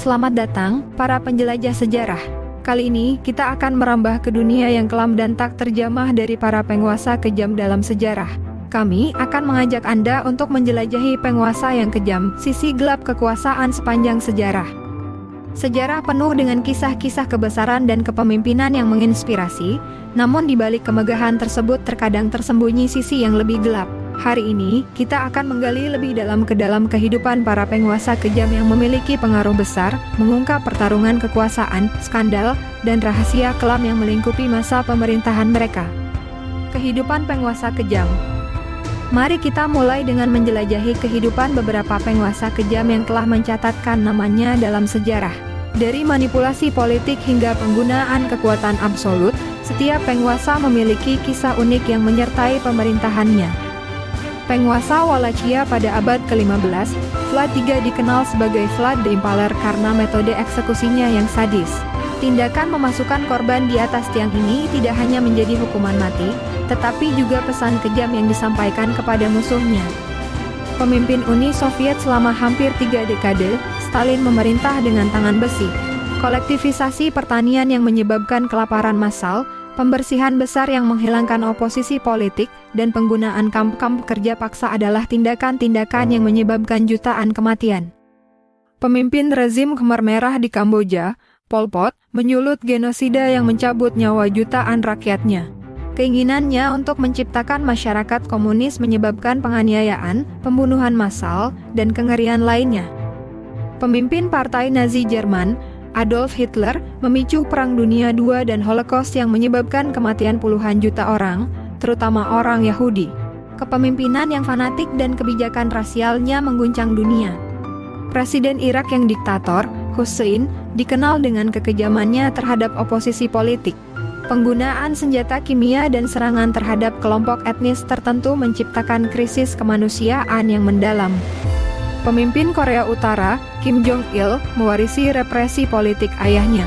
Selamat datang, para penjelajah sejarah. Kali ini, kita akan merambah ke dunia yang kelam dan tak terjamah dari para penguasa kejam dalam sejarah. Kami akan mengajak Anda untuk menjelajahi penguasa yang kejam, sisi gelap kekuasaan sepanjang sejarah. Sejarah penuh dengan kisah-kisah kebesaran dan kepemimpinan yang menginspirasi, namun di balik kemegahan tersebut terkadang tersembunyi sisi yang lebih gelap. Hari ini, kita akan menggali lebih dalam ke dalam kehidupan para penguasa kejam yang memiliki pengaruh besar, mengungkap pertarungan kekuasaan, skandal, dan rahasia kelam yang melingkupi masa pemerintahan mereka. Kehidupan penguasa kejam. Mari kita mulai dengan menjelajahi kehidupan beberapa penguasa kejam yang telah mencatatkan namanya dalam sejarah. Dari manipulasi politik hingga penggunaan kekuatan absolut, setiap penguasa memiliki kisah unik yang menyertai pemerintahannya. Penguasa Wallachia pada abad ke-15, Vlad III dikenal sebagai Vlad the Impaler karena metode eksekusinya yang sadis. Tindakan memasukkan korban di atas tiang ini tidak hanya menjadi hukuman mati, tetapi juga pesan kejam yang disampaikan kepada musuhnya. Pemimpin Uni Soviet selama hampir 3 dekade, Stalin memerintah dengan tangan besi. Kolektivisasi pertanian yang menyebabkan kelaparan massal, pembersihan besar yang menghilangkan oposisi politik, dan penggunaan kamp-kamp kerja paksa adalah tindakan-tindakan yang menyebabkan jutaan kematian. Pemimpin rezim Khmer Merah di Kamboja, Pol Pot, menyulut genosida yang mencabut nyawa jutaan rakyatnya. Keinginannya untuk menciptakan masyarakat komunis menyebabkan penganiayaan, pembunuhan massal, dan kengerian lainnya. Pemimpin Partai Nazi Jerman, Adolf Hitler, memicu Perang Dunia II dan Holocaust yang menyebabkan kematian puluhan juta orang, terutama orang Yahudi. Kepemimpinan yang fanatik dan kebijakan rasialnya mengguncang dunia. Presiden Irak yang diktator, Hussein, dikenal dengan kekejamannya terhadap oposisi politik. Penggunaan senjata kimia dan serangan terhadap kelompok etnis tertentu menciptakan krisis kemanusiaan yang mendalam. Pemimpin Korea Utara, Kim Jong-il, mewarisi represi politik ayahnya.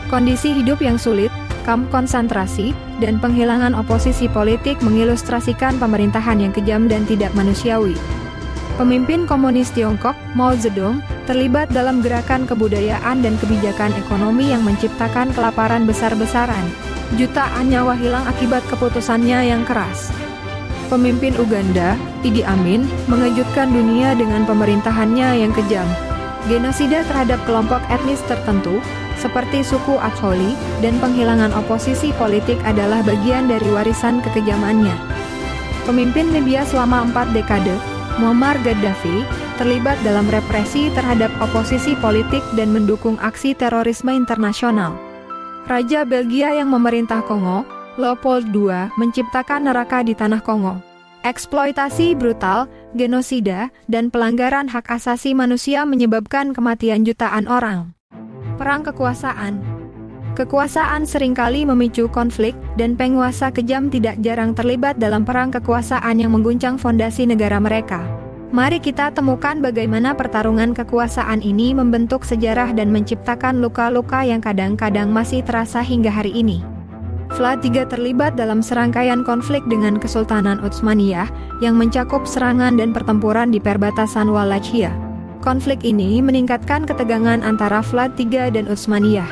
Kondisi hidup yang sulit, kamp konsentrasi, dan penghilangan oposisi politik mengilustrasikan pemerintahan yang kejam dan tidak manusiawi. Pemimpin komunis Tiongkok, Mao Zedong, terlibat dalam gerakan kebudayaan dan kebijakan ekonomi yang menciptakan kelaparan besar-besaran. Jutaan nyawa hilang akibat keputusannya yang keras. Pemimpin Uganda, Idi Amin, mengejutkan dunia dengan pemerintahannya yang kejam. Genosida terhadap kelompok etnis tertentu, seperti suku Acholi, dan penghilangan oposisi politik adalah bagian dari warisan kekejamannya. Pemimpin Libya selama 4 dekade, Muammar Gaddafi, terlibat dalam represi terhadap oposisi politik dan mendukung aksi terorisme internasional. Raja Belgia yang memerintah Kongo, Leopold II, menciptakan neraka di tanah Kongo. Eksploitasi brutal, genosida, dan pelanggaran hak asasi manusia menyebabkan kematian jutaan orang. Perang kekuasaan. Kekuasaan seringkali memicu konflik, dan penguasa kejam tidak jarang terlibat dalam perang kekuasaan yang mengguncang fondasi negara mereka. Mari kita temukan bagaimana pertarungan kekuasaan ini membentuk sejarah dan menciptakan luka-luka yang kadang-kadang masih terasa hingga hari ini. Vlad III terlibat dalam serangkaian konflik dengan Kesultanan Utsmaniyah yang mencakup serangan dan pertempuran di perbatasan Wallachia. Konflik ini meningkatkan ketegangan antara Vlad III dan Utsmaniyah.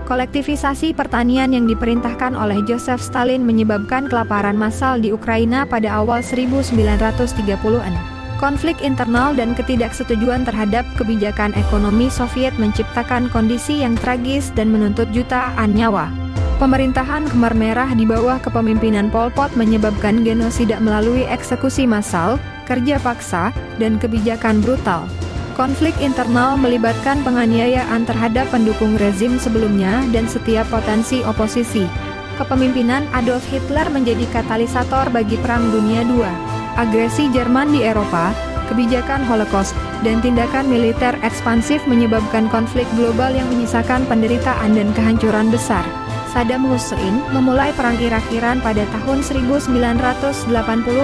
Kolektivisasi pertanian yang diperintahkan oleh Joseph Stalin menyebabkan kelaparan massal di Ukraina pada awal 1930-an. Konflik internal dan ketidaksetujuan terhadap kebijakan ekonomi Soviet menciptakan kondisi yang tragis dan menuntut jutaan nyawa. Pemerintahan Khmer Merah di bawah kepemimpinan Pol Pot menyebabkan genosida melalui eksekusi massal, kerja paksa, dan kebijakan brutal. Konflik internal melibatkan penganiayaan terhadap pendukung rezim sebelumnya dan setiap potensi oposisi. Kepemimpinan Adolf Hitler menjadi katalisator bagi Perang Dunia II. Agresi Jerman di Eropa, kebijakan Holocaust, dan tindakan militer ekspansif menyebabkan konflik global yang menyisakan penderitaan dan kehancuran besar. Saddam Hussein memulai Perang Irak-Iran pada tahun 1980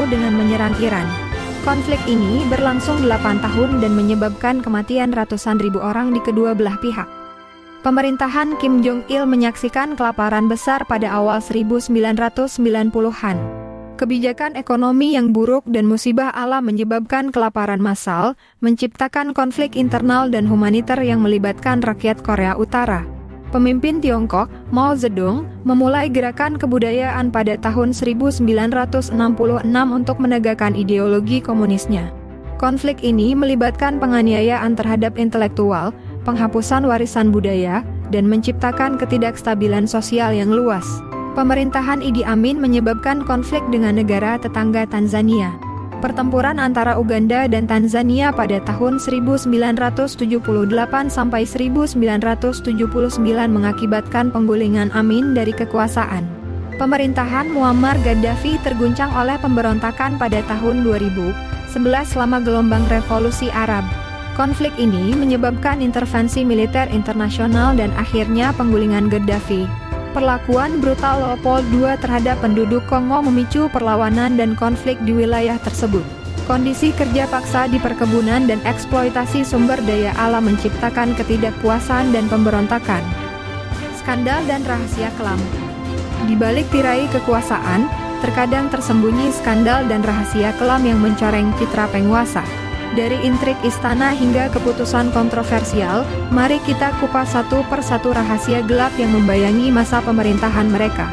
dengan menyerang Iran. Konflik ini berlangsung 8 tahun dan menyebabkan kematian ratusan ribu orang di kedua belah pihak. Pemerintahan Kim Jong-il menyaksikan kelaparan besar pada awal 1990-an. Kebijakan ekonomi yang buruk dan musibah alam menyebabkan kelaparan massal, menciptakan konflik internal dan humaniter yang melibatkan rakyat Korea Utara. Pemimpin Tiongkok, Mao Zedong, memulai gerakan kebudayaan pada tahun 1966 untuk menegakkan ideologi komunisnya. Konflik ini melibatkan penganiayaan terhadap intelektual, penghapusan warisan budaya, dan menciptakan ketidakstabilan sosial yang luas. Pemerintahan Idi Amin menyebabkan konflik dengan negara tetangga Tanzania. Pertempuran antara Uganda dan Tanzania pada tahun 1978 sampai 1979 mengakibatkan penggulingan Amin dari kekuasaan. Pemerintahan Muammar Gaddafi terguncang oleh pemberontakan pada tahun 2011 selama gelombang revolusi Arab. Konflik ini menyebabkan intervensi militer internasional dan akhirnya penggulingan Gaddafi. Perlakuan brutal Leopold II terhadap penduduk Kongo memicu perlawanan dan konflik di wilayah tersebut. Kondisi kerja paksa di perkebunan dan eksploitasi sumber daya alam menciptakan ketidakpuasan dan pemberontakan. Skandal dan rahasia kelam. Di balik tirai kekuasaan, terkadang tersembunyi skandal dan rahasia kelam yang mencoreng citra penguasa. Dari intrik istana hingga keputusan kontroversial, mari kita kupas satu persatu rahasia gelap yang membayangi masa pemerintahan mereka.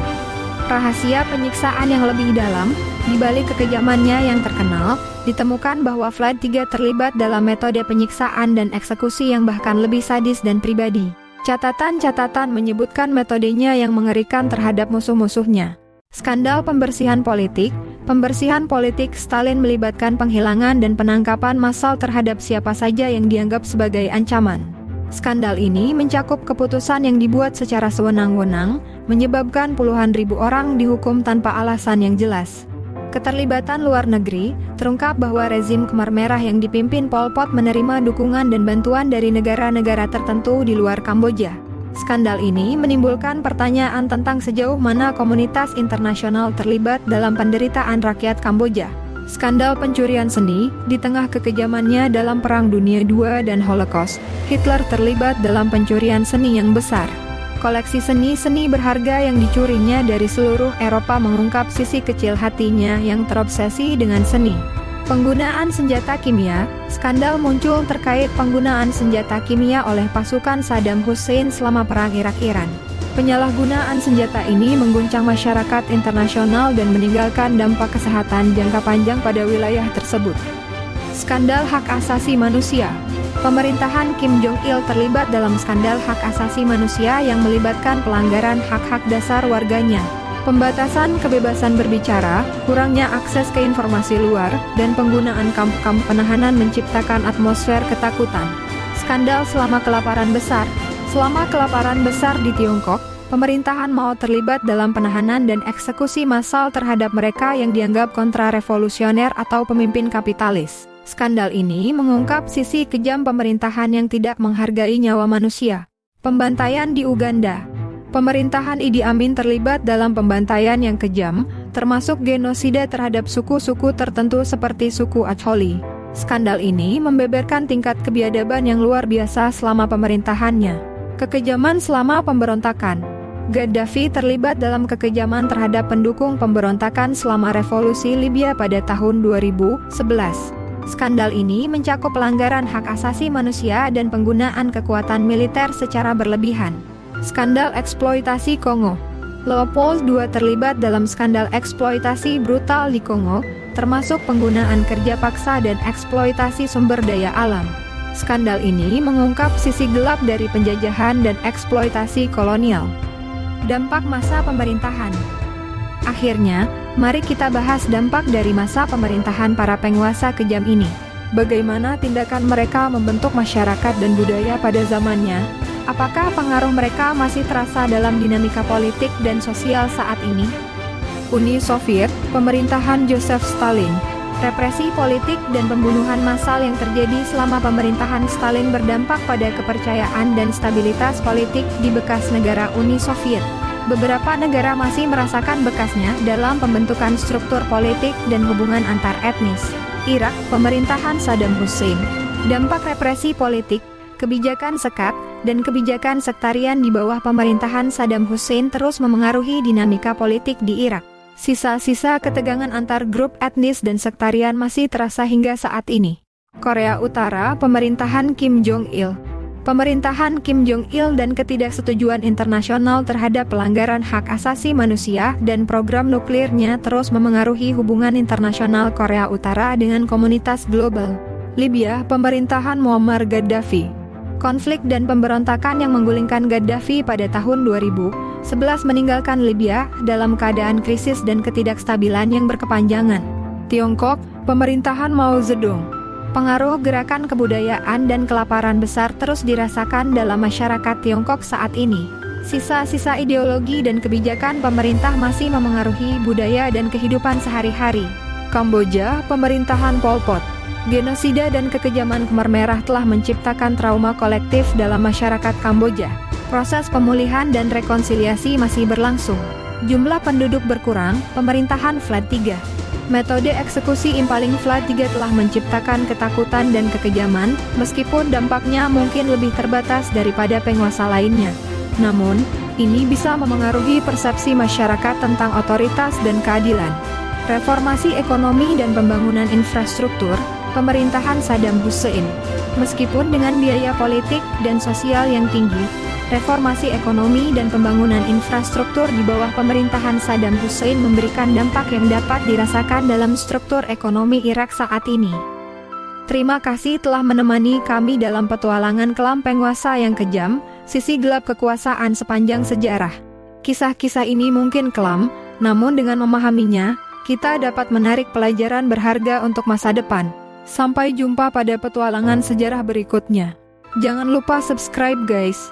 Rahasia penyiksaan yang lebih dalam, di balik kekejamannya yang terkenal, ditemukan bahwa Vlad III terlibat dalam metode penyiksaan dan eksekusi yang bahkan lebih sadis dan pribadi. Catatan-catatan menyebutkan metodenya yang mengerikan terhadap musuh-musuhnya. Skandal pembersihan politik. Pembersihan politik Stalin melibatkan penghilangan dan penangkapan massal terhadap siapa saja yang dianggap sebagai ancaman. Skandal ini mencakup keputusan yang dibuat secara sewenang-wenang, menyebabkan puluhan ribu orang dihukum tanpa alasan yang jelas. Keterlibatan luar negeri, terungkap bahwa rezim Khmer Merah yang dipimpin Pol Pot menerima dukungan dan bantuan dari negara-negara tertentu di luar Kamboja. Skandal ini menimbulkan pertanyaan tentang sejauh mana komunitas internasional terlibat dalam penderitaan rakyat Kamboja. Skandal pencurian seni, di tengah kekejamannya dalam Perang Dunia II dan Holocaust, Hitler terlibat dalam pencurian seni yang besar. Koleksi seni-seni berharga yang dicurinya dari seluruh Eropa mengungkap sisi kecil hatinya yang terobsesi dengan seni. Penggunaan senjata kimia. Skandal muncul terkait penggunaan senjata kimia oleh pasukan Saddam Hussein selama Perang Irak-Iran. Penyalahgunaan senjata ini mengguncang masyarakat internasional dan meninggalkan dampak kesehatan jangka panjang pada wilayah tersebut. Skandal hak asasi manusia. Pemerintahan Kim Jong-il terlibat dalam skandal hak asasi manusia yang melibatkan pelanggaran hak-hak dasar warganya. Pembatasan kebebasan berbicara, kurangnya akses ke informasi luar, dan penggunaan kamp-kamp penahanan menciptakan atmosfer ketakutan. Skandal selama kelaparan besar. Selama kelaparan besar di Tiongkok, pemerintahan Mao terlibat dalam penahanan dan eksekusi massal terhadap mereka yang dianggap kontra-revolusioner atau pemimpin kapitalis. Skandal ini mengungkap sisi kejam pemerintahan yang tidak menghargai nyawa manusia. Pembantaian di Uganda. Pemerintahan Idi Amin terlibat dalam pembantaian yang kejam, termasuk genosida terhadap suku-suku tertentu seperti suku Acholi. Skandal ini membeberkan tingkat kebiadaban yang luar biasa selama pemerintahannya. Kekejaman selama pemberontakan. Gaddafi terlibat dalam kekejaman terhadap pendukung pemberontakan selama revolusi Libya pada tahun 2011. Skandal ini mencakup pelanggaran hak asasi manusia dan penggunaan kekuatan militer secara berlebihan. Skandal eksploitasi Kongo. Leopold II terlibat dalam skandal eksploitasi brutal di Kongo, termasuk penggunaan kerja paksa dan eksploitasi sumber daya alam. Skandal ini mengungkap sisi gelap dari penjajahan dan eksploitasi kolonial. Dampak masa pemerintahan. Akhirnya, mari kita bahas dampak dari masa pemerintahan para penguasa kejam ini. Bagaimana tindakan mereka membentuk masyarakat dan budaya pada zamannya? Apakah pengaruh mereka masih terasa dalam dinamika politik dan sosial saat ini? Uni Soviet, pemerintahan Joseph Stalin. Represi politik dan pembunuhan massal yang terjadi selama pemerintahan Stalin berdampak pada kepercayaan dan stabilitas politik di bekas negara Uni Soviet. Beberapa negara masih merasakan bekasnya dalam pembentukan struktur politik dan hubungan antar etnis. Irak, pemerintahan Saddam Hussein. Dampak represi politik, kebijakan sekat, dan kebijakan sektarian di bawah pemerintahan Saddam Hussein terus memengaruhi dinamika politik di Irak. Sisa-sisa ketegangan antar grup etnis dan sektarian masih terasa hingga saat ini. Korea Utara, pemerintahan Kim Jong-il. Pemerintahan Kim Jong-il dan ketidaksetujuan internasional terhadap pelanggaran hak asasi manusia dan program nuklirnya terus memengaruhi hubungan internasional Korea Utara dengan komunitas global. Libya, pemerintahan Muammar Gaddafi. Konflik dan pemberontakan yang menggulingkan Gaddafi pada tahun 2011 meninggalkan Libya dalam keadaan krisis dan ketidakstabilan yang berkepanjangan. Tiongkok, pemerintahan Mao Zedong. Pengaruh gerakan kebudayaan dan kelaparan besar terus dirasakan dalam masyarakat Tiongkok saat ini. Sisa-sisa ideologi dan kebijakan pemerintah masih memengaruhi budaya dan kehidupan sehari-hari. Kamboja, pemerintahan Pol Pot. Genosida dan kekejaman Khmer Merah telah menciptakan trauma kolektif dalam masyarakat Kamboja. Proses pemulihan dan rekonsiliasi masih berlangsung. Jumlah penduduk berkurang, pemerintahan Flat 3. Metode eksekusi impaling Flat 3 telah menciptakan ketakutan dan kekejaman, meskipun dampaknya mungkin lebih terbatas daripada penguasa lainnya. Namun, ini bisa memengaruhi persepsi masyarakat tentang otoritas dan keadilan. Reformasi ekonomi dan pembangunan infrastruktur, pemerintahan Saddam Hussein. Meskipun dengan biaya politik dan sosial yang tinggi, reformasi ekonomi dan pembangunan infrastruktur di bawah pemerintahan Saddam Hussein memberikan dampak yang dapat dirasakan dalam struktur ekonomi Irak saat ini. Terima kasih telah menemani kami dalam petualangan kelam penguasa yang kejam, sisi gelap kekuasaan sepanjang sejarah. Kisah-kisah ini mungkin kelam, namun dengan memahaminya, kita dapat menarik pelajaran berharga untuk masa depan. Sampai jumpa pada petualangan sejarah berikutnya. Jangan lupa subscribe guys.